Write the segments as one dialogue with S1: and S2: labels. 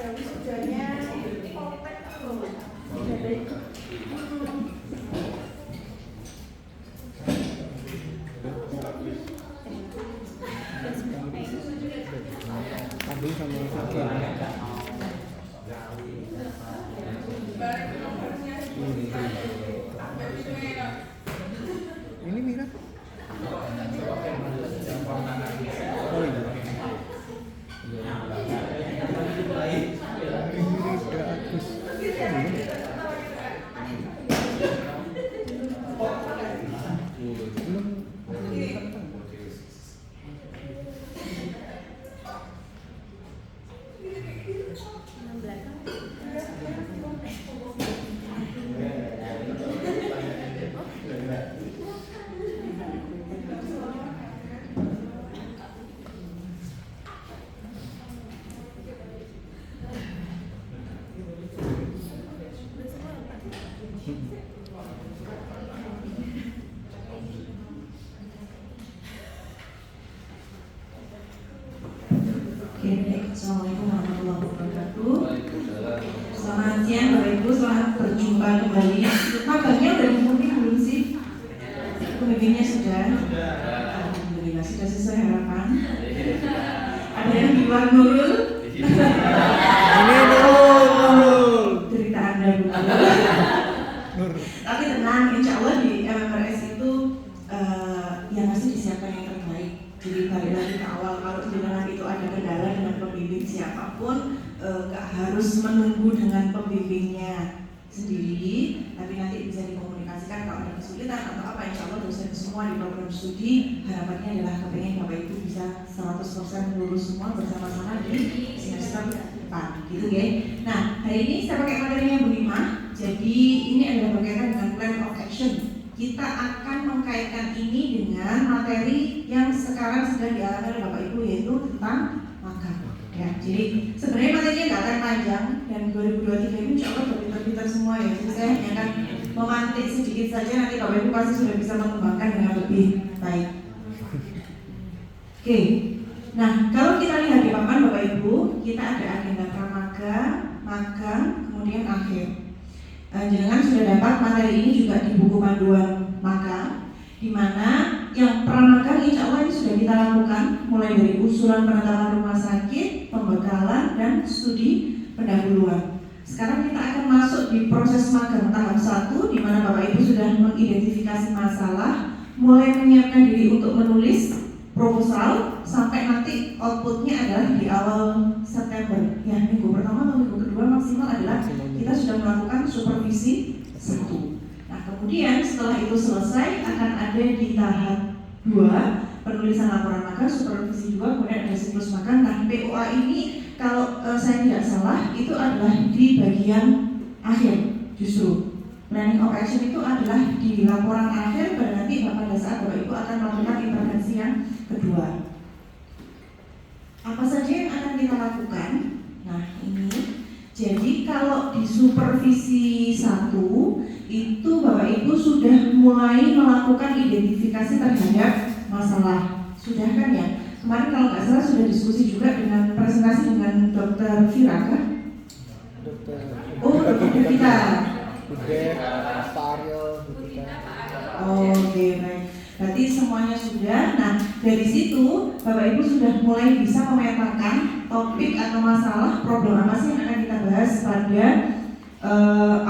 S1: Ini Mira. Oh iya.
S2: Assalamualaikum warahmatullahi wabarakatuh. Selamat siang Bapak Ibu, selamat berjumpa kembali. Makannya udah dimulai belum sih? Pembimbingnya sudah? Alhamdulillah sudah sesuai harapan. Ada yang di luar Nurul?
S1: Ini Nurul.
S2: Cerita Anda dulu. Tapi tenang, insya Allah di MMRS itu yang pasti disiapkan yang terbaik. Jadi balik lagi ke awal, kalau jenengan itu ada kendala dengan pembimbing siapapun, nggak harus menunggu dengan pembimbingnya sendiri, tapi nanti bisa dikomunikasikan kalau ada kesulitan atau apa. Insya Allah dosen semua di program studi harapannya adalah kepengen Bapak Ibu bisa 100% lulus semua bersama-sama di semester depan, gitu ya. Nah, hari ini saya pakai materinya Bu Lima. Jadi ini adalah berkaitan dengan plan of action. Kita akan mengkaitkan ini dengan materi yang sekarang sedang dialami oleh Bapak Ibu, yaitu tentang magang. Ya, jadi sebenarnya materinya nggak akan panjang dan 2023 ini insya Allah pintar-pintar semua ya. Jadi saya hanya akan memantik sedikit saja, nanti Bapak Ibu pasti sudah bisa mengembangkan dengan lebih baik. Oke, nah kalau kita lihat di papan Bapak Ibu, kita ada agenda pramaga, magang, kemudian akhir. Jenengan sudah dapat materi ini juga di buku panduan magang, di mana yang pramagang insya Allah ini sudah kita lakukan mulai dari usulan penetapan rumah sakit, pembekalan, dan studi pendahuluan. Sekarang kita akan masuk di proses magang tahap 1, di mana Bapak Ibu sudah mengidentifikasi masalah, mulai menyiapkan diri untuk menulis proposal, sampai nanti outputnya adalah di awal September. Ya, minggu pertama atau minggu kedua maksimal adalah kita sudah melakukan supervisi 1. Nah, kemudian setelah itu selesai akan ada di tahap 2 penulisan laporan magang, supervisi 2, kemudian ada siklus magang. Nah, POA ini kalau saya tidak salah itu adalah di bagian akhir justru. Planning of action itu adalah di laporan akhir, pada nanti pada saat Bapak Ibu akan melakukan intervensi yang kedua. Apa saja yang akan kita lakukan? Nah, ini jadi kalau di supervisi 1 itu Bapak Ibu sudah mulai melakukan identifikasi terhadap masalah. Sudah kan ya? Kemarin kalau nggak salah sudah diskusi juga dengan presentasi dengan Dr. Vira kan? Dr. Vira. Oke, baik. Berarti semuanya sudah. Nah, dari situ Bapak Ibu sudah mulai bisa memetakan topik atau masalah problem apa sih yang akan kita bahas pada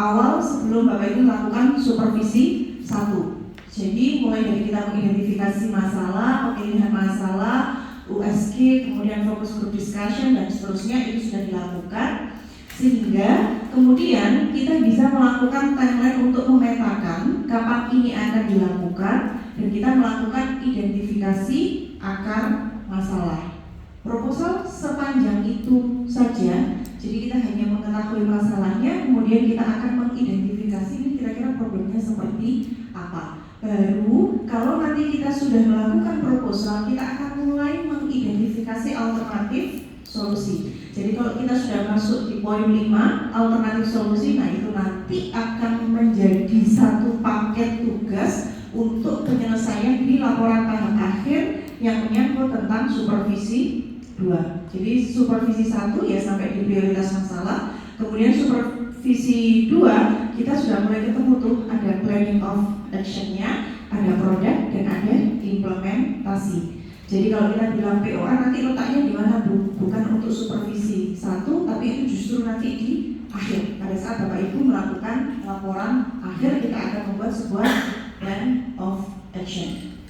S2: awal sebelum Bapak Ibu melakukan supervisi 1. Jadi mulai dari kita mengidentifikasi masalah, pemilihan masalah, USG, kemudian fokus group discussion dan seterusnya itu sudah dilakukan, sehingga kemudian kita bisa melakukan timeline untuk memetakan kapan ini akan dilakukan dan kita melakukan identifikasi akar masalah. Proposal sepanjang itu saja. Jadi kita hanya mengetahui masalahnya, kemudian kita akan mengidentifikasi ini kira-kira problemnya seperti apa. Baru kalau nanti kita sudah melakukan proposal, kita akan mulai mengidentifikasi alternatif solusi. Jadi kalau kita sudah masuk di poin 5, alternatif solusi, nah itu nanti akan menjadi satu paket tugas untuk penyelesaian di laporan tahap akhir yang menyangkut tentang supervisi 2. Jadi supervisi 1 ya sampai di prioritas masalah. Kemudian supervisi 2 kita sudah mulai ketemu tuh, ada planning of action-nya, ada produk dan ada implementasi. Jadi kalau kita bilang POA nanti letaknya di mana Bu? Bukan untuk supervisi 1, tapi itu justru nanti di akhir. Pada saat Bapak Ibu melakukan laporan akhir, kita akan membuat sebuah plan of action.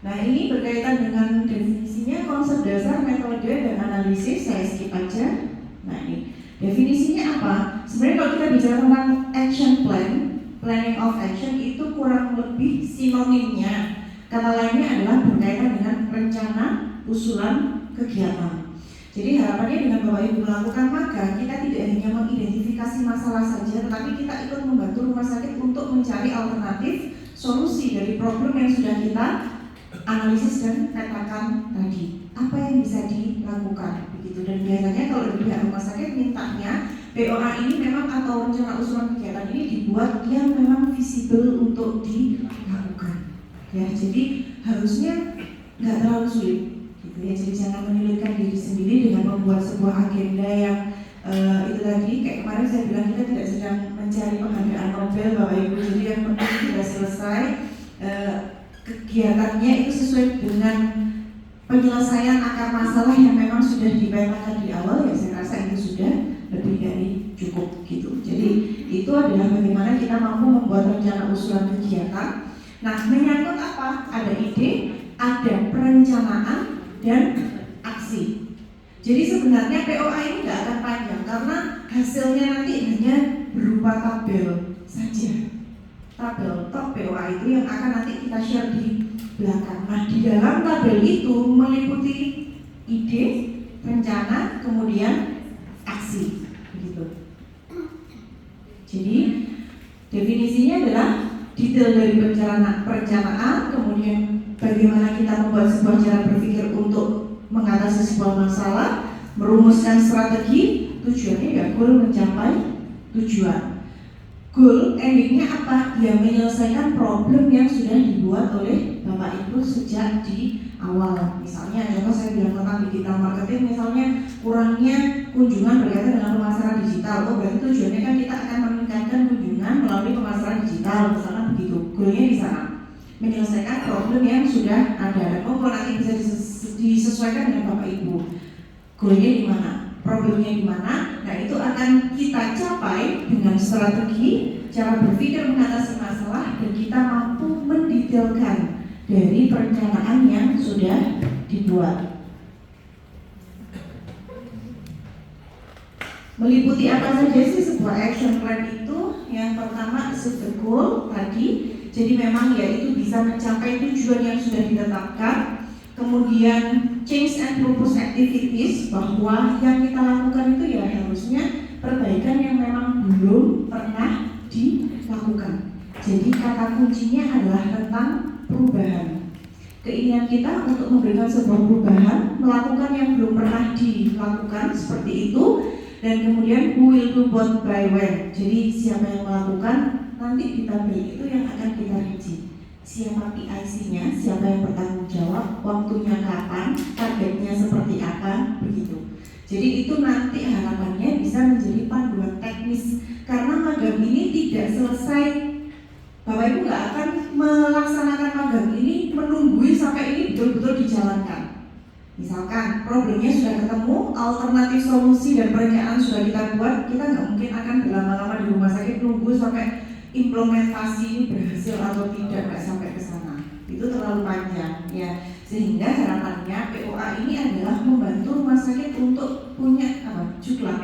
S2: Nah, ini berkaitan dengan definisinya, konsep dasar, metode, dan analisis. Saya skip aja. Nah, ini definisinya apa? Sebenarnya kalau kita bicara tentang action plan, planning of action itu kurang lebih sinonimnya. Kata lainnya adalah berkaitan dengan rencana usulan kegiatan. Jadi harapannya dengan Bapak Ibu melakukan magang, kita tidak hanya mengidentifikasi masalah saja, tetapi kita ikut membantu rumah sakit untuk mencari alternatif solusi dari problem yang sudah kita analisis dan petakan tadi. Apa yang bisa dilakukan begitu. Dan biasanya kalau dari pihak rumah sakit mintanya POA ini memang atau rencana usulan kegiatan ini dibuat yang memang visible untuk dilakukan. Ya, jadi harusnya nggak terlalu sulit gitu ya. Jadi jangan menyulitkan diri sendiri dengan membuat sebuah agenda yang itu tadi kayak kemarin saya bilang kita tidak sedang mencari penghargaan Nobel Bapak Ibu. Jadi yang penting sudah selesai kegiatannya itu sesuai dengan penyelesaian akar masalah yang memang sudah dipetakan di awal, ya saya rasa itu sudah lebih dari cukup gitu. Jadi itu adalah bagaimana kita mampu membuat rencana usulan kegiatan. Nah, menyangkut apa? Ada ide, ada perencanaan dan aksi. Jadi sebenarnya POA ini nggak akan panjang karena hasilnya nanti hanya berupa tabel saja. Tabel top POA itu yang akan nanti kita share di belakang. Nah, di dalam tabel itu meliputi ide, rencana, kemudian aksi, begitu. Jadi definisinya adalah detail dari perencanaan, kemudian bagaimana kita membuat sebuah cara berpikir untuk mengatasi sebuah masalah, merumuskan strategi, tujuannya ya goal mencapai tujuan. Goal endingnya apa? Ya menyelesaikan problem yang sudah dibuat oleh Bapak Ibu sejak di awal. Misalnya contoh saya bilang tentang digital marketing, misalnya kurangnya kunjungan berkaitan dengan pemasaran digital. Oh berarti tujuannya kan kita akan meningkatkan kunjungan melalui pemasaran digital, misalnya begitu. Goalnya di sana menyelesaikan problem yang sudah ada. Dan kalau nanti bisa disesuaikan dengan Bapak Ibu. Goalnya di mana? Problemnya di mana? Nah itu akan kita capai dengan strategi, cara berpikir mengatasi masalah, dan kita mampu mendetailkan dari perencanaan yang sudah dibuat. Meliputi apa saja sih sebuah action plan itu? Yang pertama set the goal tadi, jadi memang ya itu bisa mencapai tujuan yang sudah ditetapkan. Kemudian change and purpose activities, bahwa yang kita lakukan itu ya harusnya perbaikan yang memang belum pernah dilakukan. Jadi kata kuncinya adalah tentang perubahan. Keinginan kita untuk memberikan sebuah perubahan, melakukan yang belum pernah dilakukan seperti itu, dan kemudian who will do what by when. Jadi siapa yang melakukan, nanti di tabel itu yang akan kita rinci. Siapa PIC-nya, siapa yang bertanggung jawab, waktunya kapan, targetnya seperti apa, begitu. Jadi itu nanti harapannya bisa menjadi panduan teknis, karena magang ini tidak selesai. Bapak Ibu nggak akan melaksanakan magang ini menunggu sampai ini betul-betul dijalankan. Misalkan problemnya sudah ketemu, alternatif solusi dan perencanaan sudah kita buat, kita nggak mungkin akan berlama-lama di rumah sakit nunggu sampai implementasi ini berhasil atau tidak, nggak sampai ke sana. Itu terlalu panjang ya. Sehingga harapannya POA ini adalah membantu rumah sakit untuk punya juklat.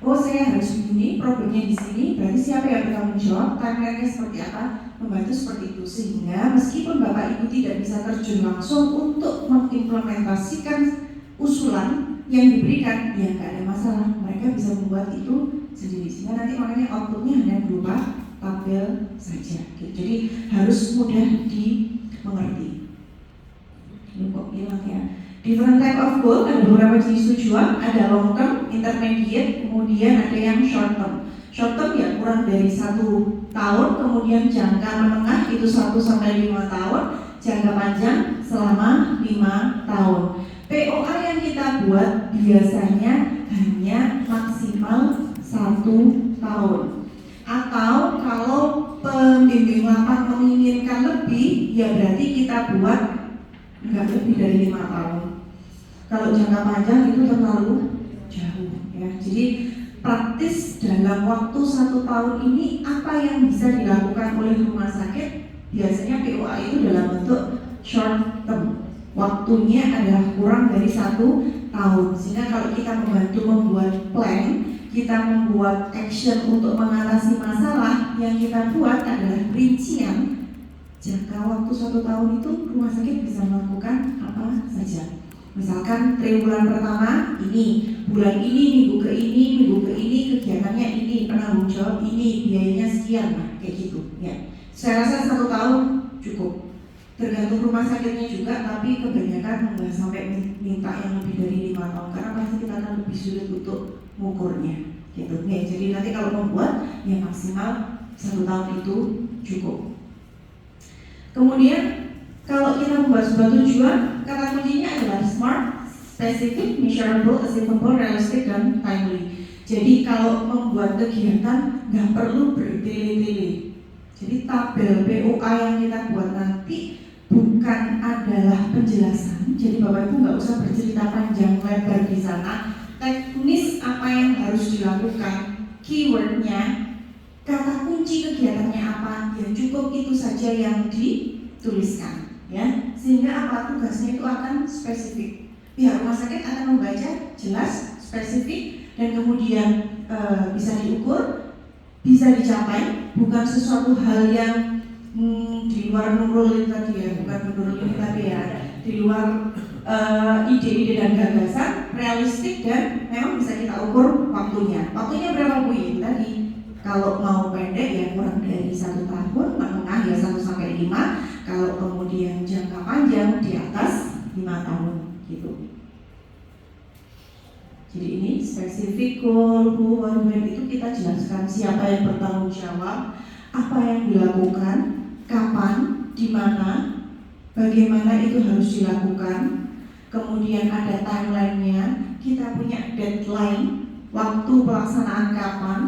S2: Oh saya harus begini, problemnya di sini, berarti siapa yang bertanggung jawab, timeline-nya seperti apa, membantu seperti itu. Sehingga meskipun Bapak Ibu tidak bisa terjun langsung untuk mengimplementasikan usulan yang diberikan, ya nggak ada masalah, mereka bisa membuat itu sendiri. Sehingga nanti makanya outputnya hanya berupa tabel saja. Jadi harus mudah dimengerti. Ini kok hilang ya. Different type of goal, ada beberapa jenis tujuan, ada long term, intermediate, kemudian ada yang short term. Short term ya kurang dari 1 tahun, kemudian jangka menengah itu 1 sampai 5 tahun, jangka panjang selama 5 tahun. POA yang kita buat biasanya hanya maksimal 1 tahun. Atau kalau pembimbing lapak menginginkan lebih, ya berarti kita buat nggak lebih dari 5 tahun. Kalau jangka panjang itu terlalu jauh ya. Jadi praktis dalam waktu 1 tahun ini apa yang bisa dilakukan oleh rumah sakit? Biasanya POA itu dalam bentuk short term. Waktunya adalah kurang dari 1 tahun. Sehingga kalau kita membantu membuat plan, kita membuat action untuk mengatasi masalah, yang kita buat adalah rincian jangka waktu 1 tahun itu rumah sakit bisa melakukan apa saja. Misalkan triwulan pertama ini, bulan ini, minggu ke ini, kegiatannya ini, penanggung jawab ini, biayanya sekian, nah kayak gitu ya. Saya rasa 1 tahun cukup. Tergantung rumah sakitnya juga, tapi kebanyakan nggak sampai minta yang lebih dari 5 tahun karena pasti kita akan lebih sulit untuk mengukurnya gitu. Ya, jadi nanti kalau membuat ya maksimal 1 tahun itu cukup. Kemudian kalau kita membuat sebuah tujuan, kata kuncinya adalah smart, specific, measurable, achievable, realistic, dan timely. Jadi kalau membuat kegiatan nggak perlu bertele-tele. Jadi tabel POA yang kita buat nanti bukan adalah penjelasan. Jadi Bapak Ibu nggak usah bercerita panjang lebar di sana. Teknis apa yang harus dilakukan, keywordnya, kata kunci kegiatannya apa, ya cukup itu saja yang dituliskan, ya. Sehingga apa tugasnya itu akan spesifik. Pihak rumah sakit akan membaca jelas, spesifik, dan kemudian bisa diukur, bisa dicapai, bukan sesuatu hal yang di luar nurul tadi ya, bukan nurul ini tadi ya, di luar ide-ide dan gagasan, realistik dan memang bisa kita ukur waktunya. Waktunya berapa Bu? Ya tadi. Kalau mau pendek ya kurang dari 1 tahun, menengah ya 1 sampai 5. Kalau kemudian jangka panjang di atas 5 tahun gitu. Jadi ini spesifik goal, who, what, when itu kita jelaskan siapa yang bertanggung jawab, apa yang dilakukan, kapan, di mana, bagaimana itu harus dilakukan. Kemudian ada timeline-nya, kita punya deadline, waktu pelaksanaan kapan,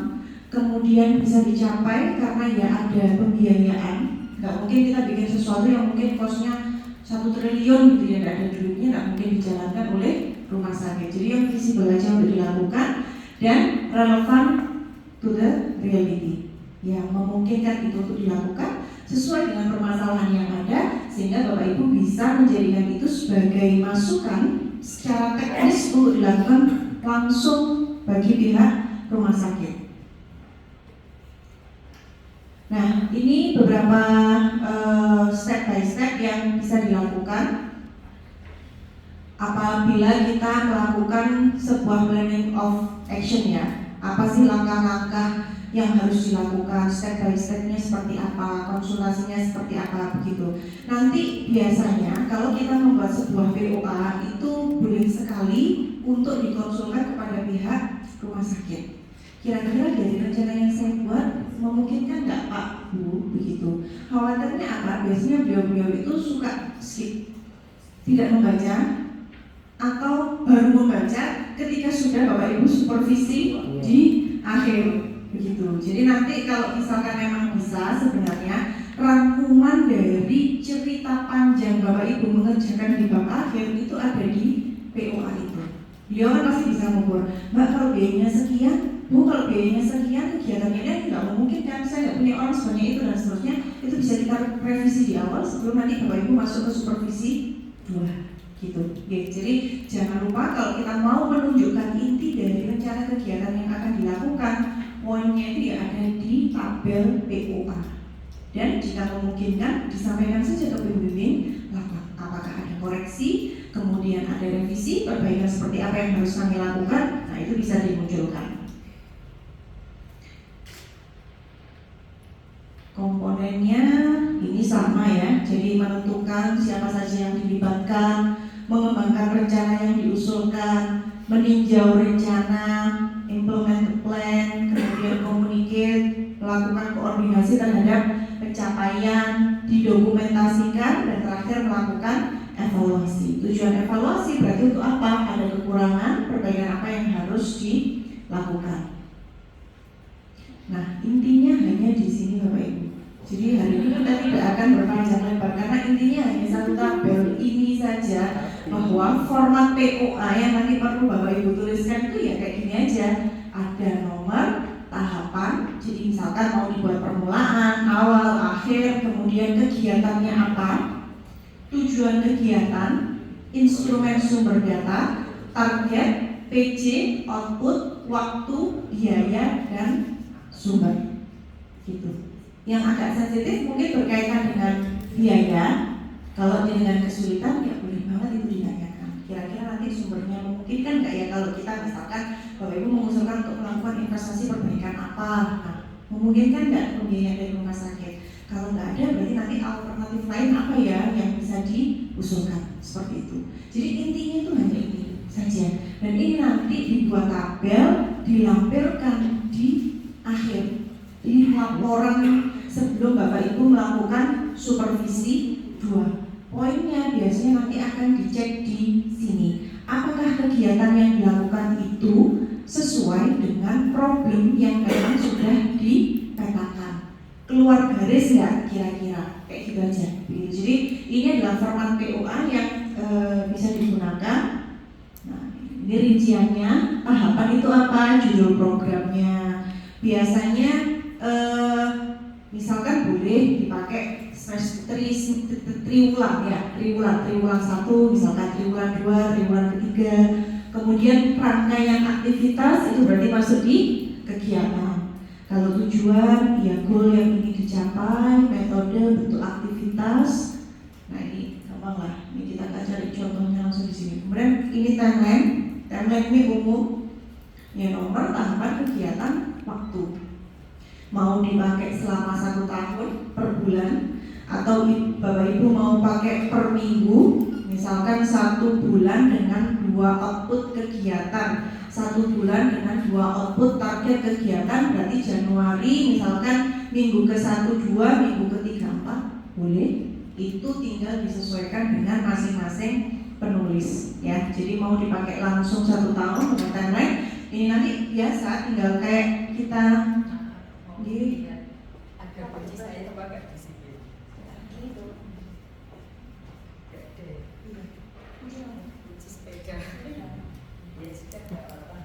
S2: kemudian bisa dicapai karena ya ada pembiayaan. Nggak mungkin kita bikin sesuatu yang mungkin costnya 1 triliun gitu ya, nggak ada duitnya, nggak mungkin dijalankan oleh rumah sakit. Jadi yang visible aja untuk dilakukan dan relevan to the reality, yang memungkinkan itu untuk dilakukan sesuai dengan permasalahan yang ada, sehingga Bapak Ibu bisa menjadikan itu sebagai masukan secara teknis untuk dilakukan langsung bagi pihak rumah sakit. Nah, ini beberapa step by step yang bisa dilakukan apabila kita melakukan sebuah planning of action ya. Apa sih langkah-langkah yang harus dilakukan, step by stepnya seperti apa, konsultasinya seperti apa, begitu. Nanti biasanya kalau kita membuat sebuah POA itu boleh sekali untuk dikonsulkan kepada pihak rumah sakit. Kira-kira dari rencana yang saya buat memungkinkan nggak Pak, Bu, begitu. Khawatirnya apa? Biasanya beliau-beliau itu suka skip, tidak membaca, atau baru membaca ketika sudah Bapak Ibu supervisi di akhir. Begitu. Jadi nanti kalau misalkan memang bisa, sebenarnya rangkuman dari cerita panjang Bapak Ibu mengerjakan di bab akhir itu ada di POA itu. Beliau kan pasti bisa mengukur, Mbak kalau biayanya sekian, Bu kalau biayanya sekian, kegiatannya ini tidak memungkinkan, saya nggak punya orang sebanyak itu dan seterusnya. Itu bisa kita revisi di awal sebelum nanti Bapak Ibu masuk ke supervisi 2. Gitu. Oke, jadi jangan lupa kalau kita mau menunjukkan inti dari rencana kegiatan yang akan dilakukan, poinnya itu ya ada di tabel POA. Dan jika memungkinkan disampaikan saja ke pembimbing apakah ada koreksi, kemudian ada revisi, perbaikan seperti apa yang harus kami lakukan. Nah, itu bisa dimunculkan. Komponennya ini sama ya, jadi menentukan siapa saja yang dilibatkan, mengembangkan rencana yang diusulkan, meninjau rencana, implement plan, kemudian communicate, melakukan koordinasi terhadap pencapaian, didokumentasikan, dan terakhir melakukan evaluasi. Tujuan evaluasi berarti untuk apa? Ada kekurangan, perbaikan apa yang harus dilakukan. Nah, intinya hanya di sini Bapak Ibu. Jadi hari ini kita tidak akan berpanjang lebar karena intinya hanya satu tabel ini saja, bahwa format POA yang nanti perlu Bapak Ibu tuliskan itu ya kayak gini aja. Ada nomor, tahapan, jadi misalkan mau dibuat permulaan, awal, akhir, kemudian kegiatannya apa, tujuan kegiatan, instrumen sumber data, target, PC, output, waktu, biaya, dan sumber. Gitu. Yang agak sensitif mungkin berkaitan dengan biaya. Kalau dengan kesulitan ya boleh banget itu ditanyakan. Kira-kira nanti sumbernya memungkinkan nggak ya kalau kita misalkan Bapak Ibu mengusulkan untuk melakukan investasi perbaikan apa? Nah, memungkinkan nggak pembiayaan dari rumah sakit? Kalau nggak ada berarti nanti alternatif lain apa ya yang bisa diusulkan seperti itu. Jadi intinya itu hanya ini saja. Dan ini nanti dibuat tabel, dilampirkan di akhir di laporan sebelum Bapak Ibu melakukan supervisi 2. Poinnya biasanya nanti akan dicek di sini. Apakah kegiatan yang dilakukan itu sesuai dengan problem yang memang sudah dipetakan? Keluar garis nggak kira-kira? Kayak gitu aja. Jadi ini adalah format POA yang bisa digunakan. Nah, ini rinciannya. Tahapan itu apa? Judul programnya. Biasanya misalkan boleh dipakai triwulan ya, triwulan 1, misalkan triwulan 2, triwulan ketiga. Kemudian rangkaian aktivitas itu berarti masuk di kegiatan. Kalau tujuan, ya goal yang ingin dicapai, metode, bentuk aktivitas. Nah ini gampang lah, ini kita akan cari contohnya langsung di sini. Kemudian ini timeline ini umum. Ya nomor, tahapan, kegiatan, waktu. Mau dipakai selama 1 tahun per bulan, atau Bapak Ibu mau pakai per minggu, misalkan 1 bulan dengan 2 output kegiatan, 1 bulan dengan 2 output target kegiatan, berarti Januari misalkan minggu ke-1 2, minggu ke-3 4, boleh. Itu tinggal disesuaikan dengan masing-masing penulis ya. Jadi mau dipakai langsung 1 tahun dengan timeline, ini nanti biasa tinggal kayak kita di
S3: agar kunci saya terpakai di sini. Gitu. Kunci sepeda. Ya sudah nggak apa-apa.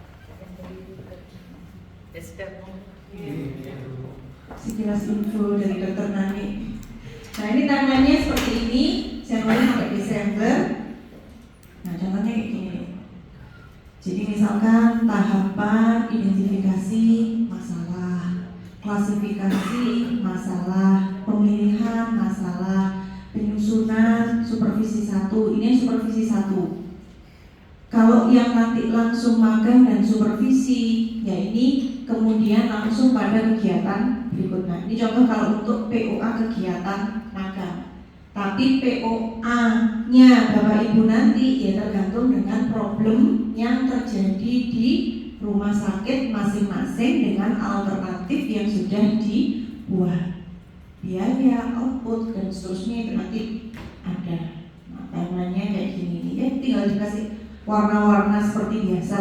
S3: Ya sudah mau.
S2: Sekilas info dari Dr. Nani. Nah ini timelinenya seperti ini, Januari sampai Desember. Nah contohnya kayak gini. Jadi misalkan tahapan identifikasi masalah, klasifikasi masalah, pemilihan masalah, penyusunan supervisi 1. Ini supervisi 1. Kalau yang nanti langsung magang dan supervisi, ya ini kemudian langsung pada kegiatan berikutnya. Ini contoh kalau untuk POA kegiatan magang. Tapi POA-nya Bapak Ibu nanti ya tergantung dengan problem yang terjadi di rumah sakit masing-masing dengan alternatif yang sudah dibuat. Biaya, output, dan seterusnya itu nanti ada. Nah, timeline-nya kayak gini nih ya, tinggal dikasih warna-warna seperti biasa.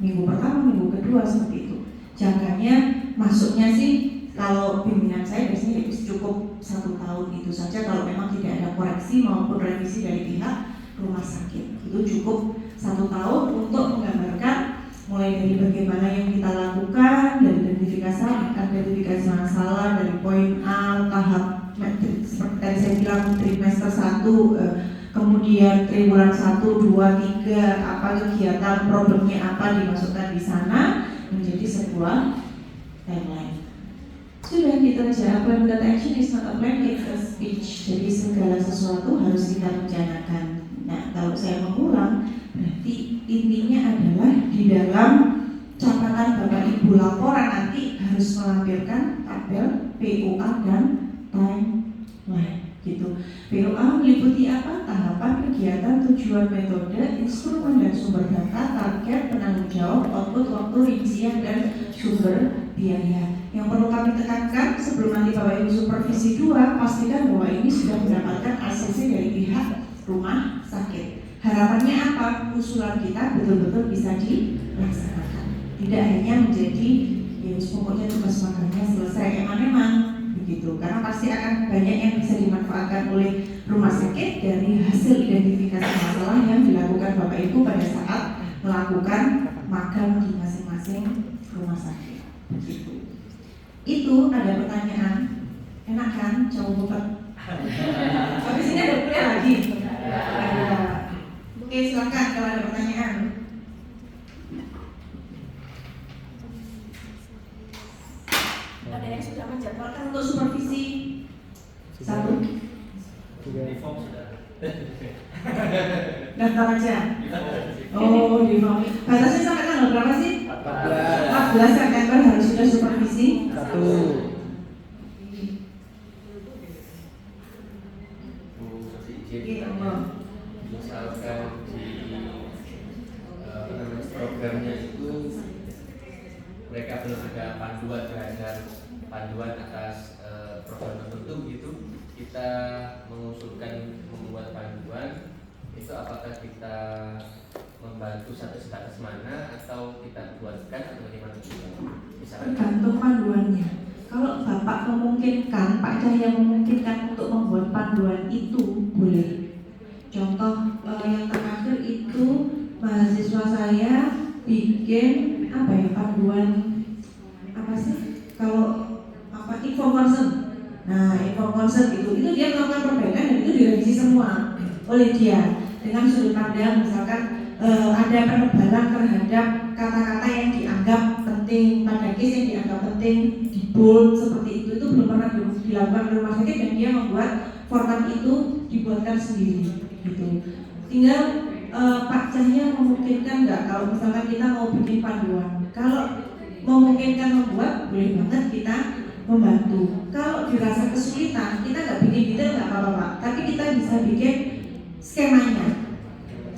S2: Minggu pertama, minggu kedua seperti itu. Jangkanya masuknya sih kalau bimbingan saya biasanya cukup 1 tahun itu saja kalau memang tidak ada koreksi maupun revisi dari pihak rumah sakit. Itu cukup 1 tahun untuk menggambarkan mulai dari bagaimana yang kita lakukan, dari identifikasi masalah, dari poin A, tahap seperti tadi saya bilang trimester 1, kemudian triwulan 1, 2, 3, apa kegiatan, problemnya apa dimasukkan di sana menjadi sebuah timeline. Sudah gitu aja. Plan that action is not a plan, it's a speech. Jadi segala sesuatu harus kita rencanakan. Nah, kalau saya mengulang, berarti intinya adalah di dalam catatan Bapak Ibu laporan nanti harus melampirkan tabel POA dan timeline gitu. POA meliputi apa? Tahapan, kegiatan, tujuan, metode, instrumen dan sumber data, target, penanggung jawab, output, waktu, rincian dan sumber biaya. Yang perlu kami tekankan sebelum nanti Bapak Ibu supervisi 2, pastikan bahwa ini sudah mendapatkan ACC dari pihak rumah sakit. Harapannya apa? Usulan kita betul-betul bisa dilaksanakan. Tidak hanya menjadi ya pokoknya tugas makannya selesai emang begitu. Karena pasti akan banyak yang bisa dimanfaatkan oleh rumah sakit dari hasil identifikasi masalah yang dilakukan Bapak Ibu pada saat melakukan magang di masing-masing rumah sakit. Begitu. Itu ada pertanyaan. Enak kan? Coba habis ini ada kuliah lagi. Ada. Oke, silakan kalau ada pertanyaan.
S3: Ada yang sudah menjadwalkan
S2: Untuk supervisi satu. Daftar aja. Oh, di form. Batasnya sampai tanggal berapa sih? 14 September harus sudah supervisi.
S1: 1.
S4: Misalkan di programnya itu mereka belum ada panduan terhadap panduan atas program tertentu gitu, kita mengusulkan membuat panduan itu apakah kita membantu satu status mana atau kita buatkan atau bagaimana juga? Misalkan
S2: Tergantung panduannya. Kalau Bapak memungkinkan, Pak Cahya memungkinkan untuk membuat panduan itu boleh. Contoh yang terakhir itu mahasiswa saya bikin apa ya panduan apa sih? Kalau apa info concern. Nah info concern itu dia melakukan perbaikan dan itu direvisi semua oleh dia dengan sudut pandang misalkan ada penebalan terhadap kata-kata yang dianggap penting pada case yang dianggap penting di bold seperti itu belum pernah dilakukan di rumah sakit dan dia membuat format itu dibuatkan sendiri gitu. Tinggal Pak Cahya memungkinkan nggak kalau misalkan kita mau bikin panduan. Kalau memungkinkan membuat boleh banget kita membantu. Kalau dirasa kesulitan kita nggak bikin detail nggak apa-apa Pak, tapi kita bisa bikin skemanya.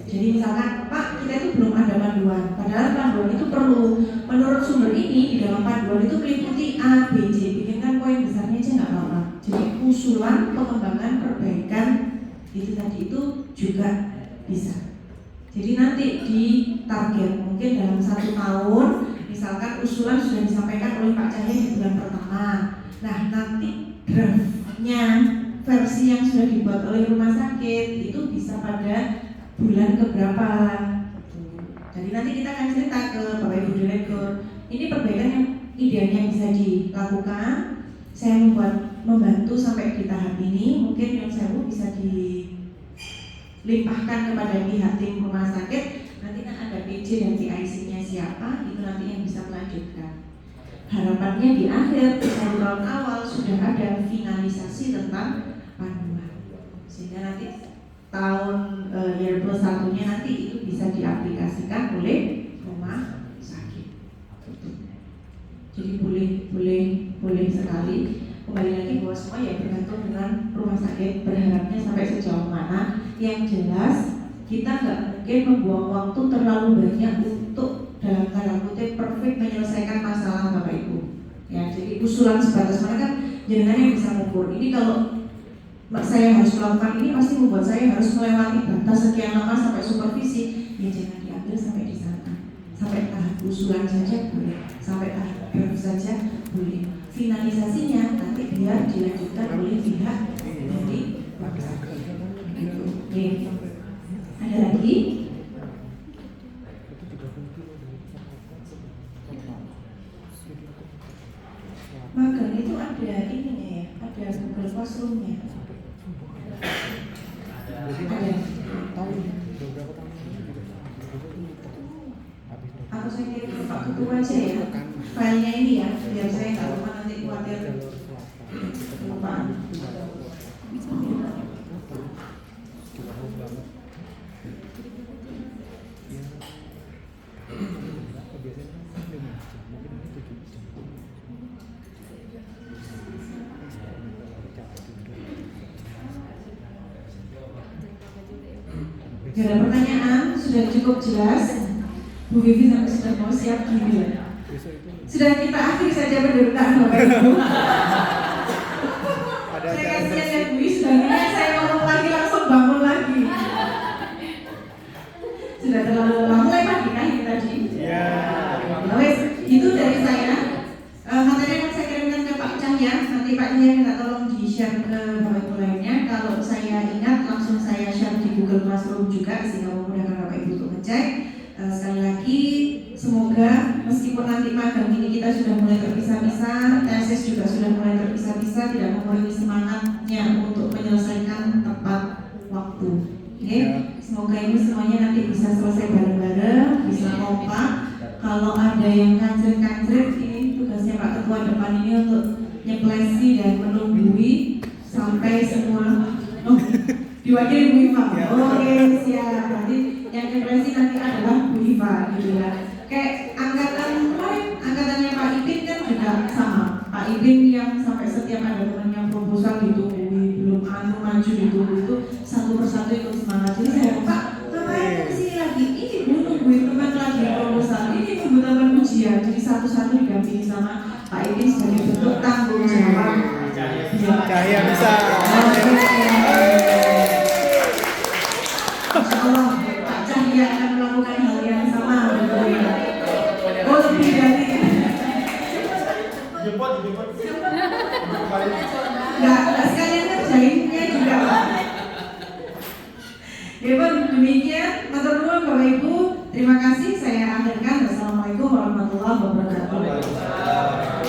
S2: Jadi misalkan Pak kita itu belum ada panduan, padahal panduan itu perlu menurut sumber ini di dalam panduan itu meliputi A, B, C, bikinkan poin besarnya aja nggak apa-apa. Jadi usulan pengembangan perbaikan itu tadi itu juga bisa. Jadi nanti di target mungkin dalam 1 tahun misalkan usulan sudah disampaikan oleh Pak Cahya di bulan pertama. Nah nanti draftnya versi yang sudah dibuat oleh rumah sakit itu bisa pada bulan keberapa. Jadi nanti kita akan cerita ke Bapak Ibu Direktur. Ini perbaikan yang idealnya bisa dilakukan. Saya membantu sampai di tahap ini. Mungkin yang saya bisa dilimpahkan kepada pihak tim rumah sakit. Nanti kan ada PJ dan PIC-nya siapa, itu nanti yang bisa melanjutkan. Harapannya di akhir tahun awal sudah ada finalisasi tentang panduan, sehingga nanti tahun year plus 1-nya nanti itu bisa diaplikasikan oleh rumah sakit. Jadi boleh sekali. Kembali lagi bahwa semua ya bergantung dengan rumah sakit berharapnya sampai sejauh mana. Yang jelas kita nggak mungkin membuang waktu terlalu banyak untuk dalam tanda kutip perfect menyelesaikan masalah Bapak Ibu. Ya jadi usulan sebatas mana kan jenengan yang bisa mengukur. Ini kalau saya harus melakukan ini pasti membuat saya harus melewati batas sekian lama sampai supervisi. Ya jangan diambil sampai di sana. Sampai tahap usulan saja boleh, sampai tahap draft saja boleh. Finalisasinya nanti biar dilanjutkan oleh pihak dari rumah sakit. Oke. Ada lagi? Magang itu ada ininya ya, ada Google Classroom-nya. Aku saya kirim ke Pak Ketua aja ya, filenya ini ya, biar saya nggak lupa nanti khawatir lupa. Gak ada pertanyaan, sudah cukup jelas. Bu Vivi sampai sudah mau siap gini. Sudah kita akhiri saja penderutan Bapak Ibu. Saya kasihan ya Bu, sudah ini saya ngomong lagi langsung bangun lagi. saya minta tolong di-share ke Bapak Ibu lainnya. Kalau saya ingat langsung saya share di Google Classroom juga sehingga memudahkan Bapak Ibu untuk ngecek. Sekali lagi, semoga meskipun nanti magang ini kita sudah mulai terpisah-pisah, tesis juga sudah mulai terpisah-pisah, tidak mengurangi semangatnya untuk menyelesaikan tepat waktu. Oke, semoga ini semuanya nanti bisa selesai bareng-bareng, bisa kompak. Kalau ada yang kancret-kancret, ini tugasnya Pak Ketua depan ini untuk nyeplesi dan menunggui sampai semua diwakili Bu Iva. Oke, siap. Nanti yang nyeplesi nanti adalah Bu Iva gitu ya. Kayak angkatan kemarin, angkatannya Pak Ipin kan juga sama. Pak Ipin yang sampai setiap ada temannya proposal ditungguin, belum maju ditunggu itu satu persatu ikut semangat. Jadi saya Pak, ngapain kesini lagi? Ini Bu nungguin teman lagi proposal, ini nunggu teman ujian. Jadi satu-satu didampingi sama Pak Ipin sebagai bentuk tanggung jawab.
S1: Cahaya bisa.
S2: Insya Allah Pak Cahya akan melakukan hal yang sama. Oh lebih dari nggak sekalian kerjainnya juga Pak. Ya Pak, demikian. Matur nuwun Bapak Ibu. Terima kasih. Saya akhirkan. Wassalamualaikum warahmatullahi wabarakatuh.